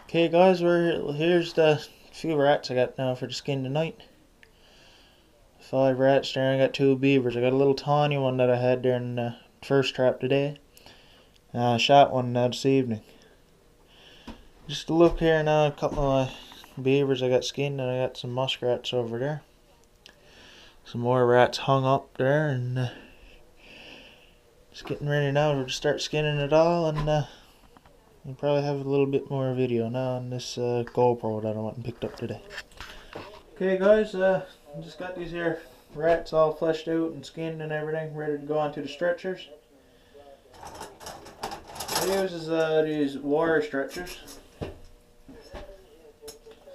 Okay guys, here's the few rats I got now for the skin tonight. 5 rats there, I got 2 beavers. I got a little tiny one that I had there in the first trap today. I shot one now this evening. Just to look here now, a couple of my beavers I got skinned, and I got some muskrats over there. Some more rats hung up there, and just getting ready now to start skinning it all, and we'll probably have a little bit more video now on this GoPro that I went and picked up today. Okay guys, I just got these here rats all fleshed out and skinned and everything, ready to go onto the stretchers. I use these wire stretchers.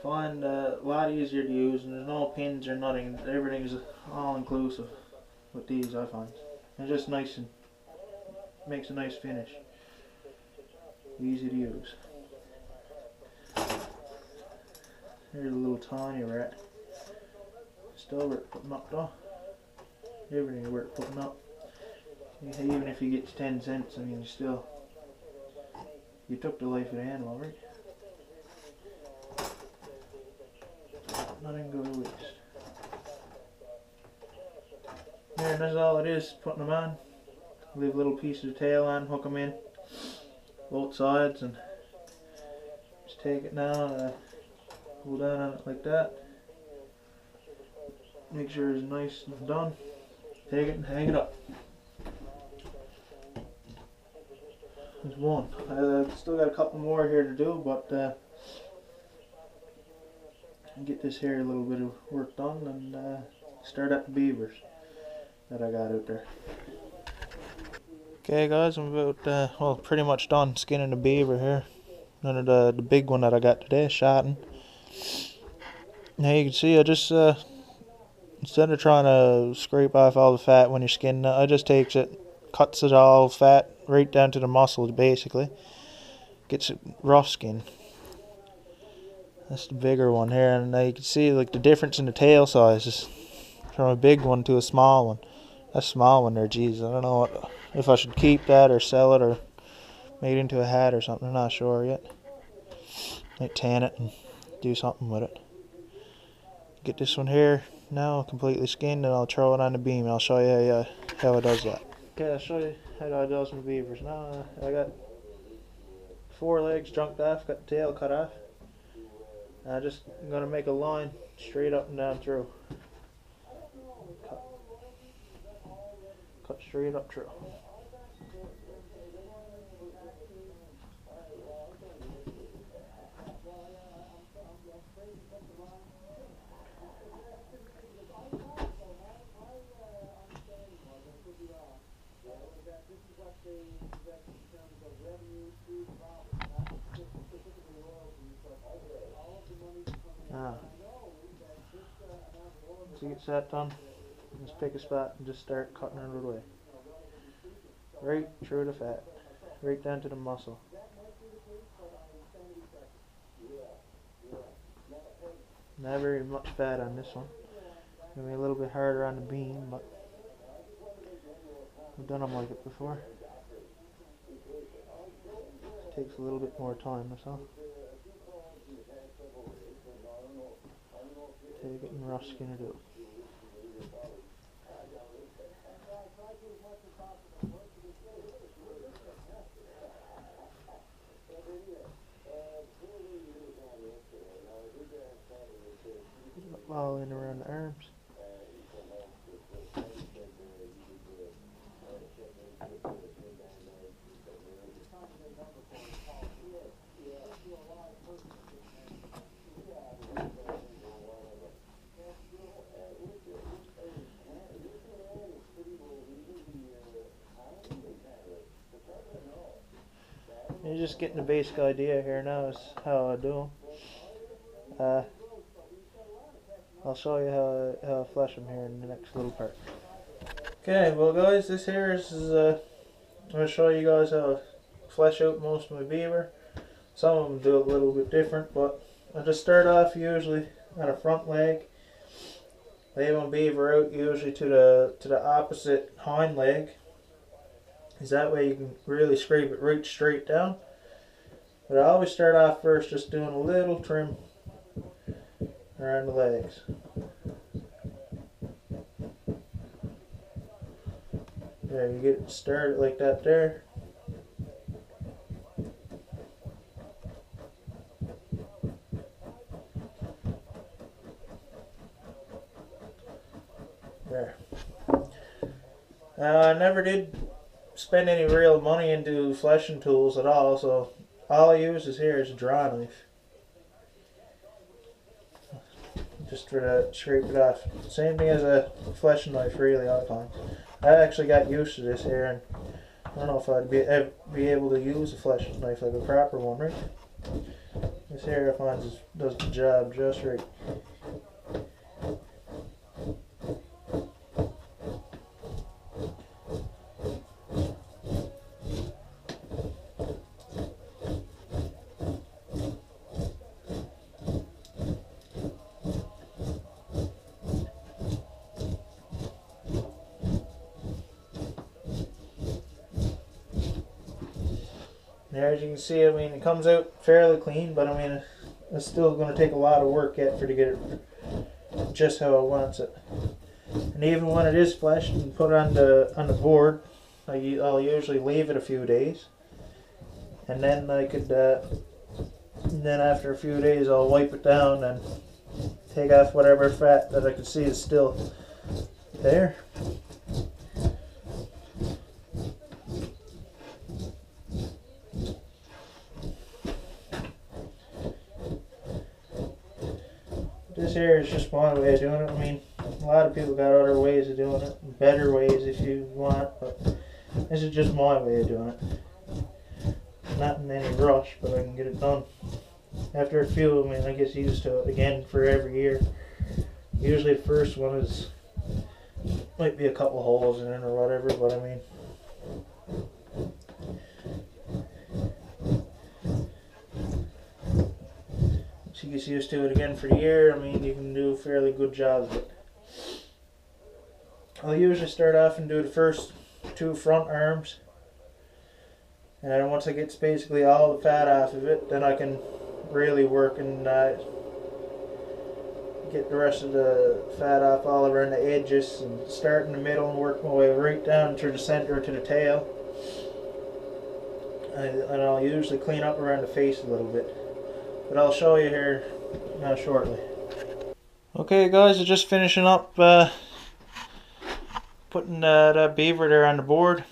Find a lot easier to use, and there's no pins or nothing. Everything's all inclusive with these, I find. It's just nice and makes a nice finish. Easy to use. Here's a little tiny rat. Still worth putting up though. Everything worth putting up. Even if you get 10 cents, I mean, you took the life of the animal, right? Nothing goes to waste. There, that's all it is, putting them on. Leave a little piece of the tail on, hook them in both sides, and just take it now, hold down on it like that. Make sure it's nice and done. Take it and hang it up. There's one. I've still got a couple more here to do, but get this here a little bit of work done, and start at the beavers that I got out there. Okay guys, I'm about well, pretty much done skinning the beaver here. None of the big one that I got today, shotting. Now you can see I just instead of trying to scrape off all the fat when you're skinning it, I just takes it, cuts it all fat right down to the muscles basically. Gets it rough skin. That's the bigger one here, and you can see like the difference in the tail sizes from a big one to a small one. That small one there, geez, I don't know if I should keep that or sell it or make it into a hat or something. I'm not sure yet. Might tan it and do something with it. Get this one here now completely skinned, and I'll throw it on the beam. I'll show you how it does that. Okay, I'll show you how it does with beavers. Now I got 4 legs junked off, got the tail cut off. I'm just going to make a line straight up and down through. Cut straight up through. Now, once you get that done, just pick a spot and just start cutting it away. Right through the fat, right down to the muscle. Not very much fat on this one. Gonna be a little bit harder on the beam, but I've done them like it before. It takes a little bit more time or so. Take it and rough skin it out. All in around the arms. You're just getting the basic idea here now is how I do them. I'll show you how I flesh them here in the next little part. Okay, well guys, this here is I'm going to show you guys how I flesh out most of my beaver. Some of them do it a little bit different, but I just start off usually on a front leg. Lay my beaver out usually to the opposite hind leg. Is that way you can really scrape it right straight down. But I always start off first just doing a little trim around the legs. There, you get it started like that there. There. I never did spend any real money into fleshing tools at all, so all I use here is a draw knife. Just for to scrape it off. Same thing as a fleshing knife, really, I find. I actually got used to this here, and I don't know if I'd be able to use a fleshing knife like a proper one, right? This here I find does the job just right. There, as you can see, I mean, it comes out fairly clean, but I mean, it's still going to take a lot of work yet to get it just how I want it. And even when it is fleshed and put on the board, I'll usually leave it a few days, and then then after a few days I'll wipe it down and take off whatever fat that I can see is still there. This here is just one way of doing it. I mean, a lot of people got other ways of doing it, better ways if you want, but this is just my way of doing it. Not in any rush, but I can get it done. After a few, I mean, I get used to it again for every year. Usually the first one might be a couple holes in it or whatever, but I mean, once you get used to it again for the year, I mean, you can do a fairly good job of it. I'll usually start off and do the first two front arms, and then once I get basically all the fat off of it, then I can really work and get the rest of the fat off all around the edges, and start in the middle and work my way right down through the center to the tail. And I'll usually clean up around the face a little bit, but I'll show you here shortly. Okay guys, I'm just finishing up putting that beaver there on the board.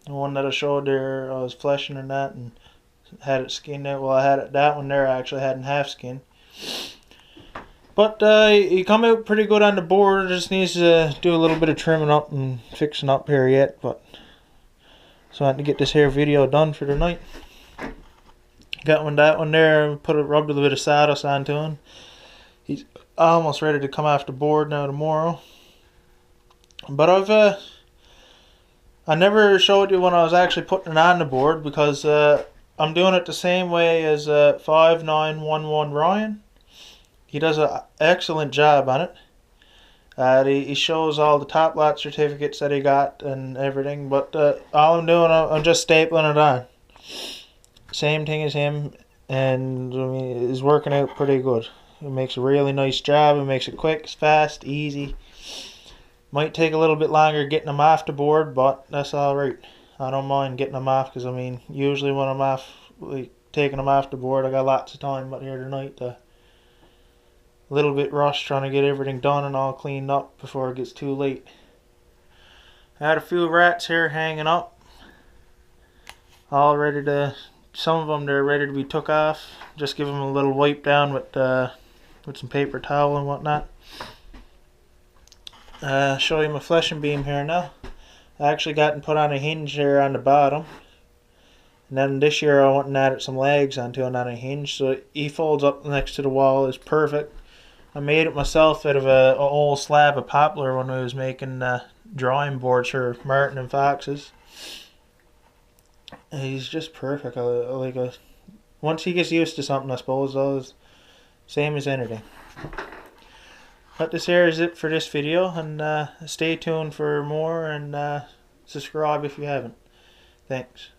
The one that I showed there, I was fleshing and that, and had it skinned out. Well, I had that one there I actually had in half skin. But he come out pretty good on the board. It just needs to do a little bit of trimming up and fixing up here yet. But so I had to get this here video done for the night. Got that one there, rubbed a little bit of sawdust onto him. He's almost ready to come off the board now tomorrow. But I never showed you when I was actually putting it on the board, because I'm doing it the same way as 5911 Ryan. He does an excellent job on it. He shows all the top lot certificates that he got and everything, but all I'm doing, I'm just stapling it on. Same thing as him, and I mean, it's working out pretty good. It makes a really nice job. It makes it quick, fast, easy. Might take a little bit longer getting them off the board, but that's alright. I don't mind getting them off, because I mean, usually when I'm taking them off the board, I got lots of time. But here tonight, a little bit rushed trying to get everything done and all cleaned up before it gets too late. I had a few rats here hanging up, all ready to. Some of them, they're ready to be took off. Just give them a little wipe down with some paper towel and whatnot. Show you my fleshing beam here now. I actually got and put on a hinge here on the bottom, and then this year I went and added some legs onto it on a hinge, so he folds up next to the wall. Is perfect. I made it myself out of an old slab of poplar when I was making drawing boards for Martin and Foxes. And he's just perfect. Once he gets used to something, I suppose, though, it's same as anything. But this here is it for this video, and stay tuned for more, and subscribe if you haven't. Thanks.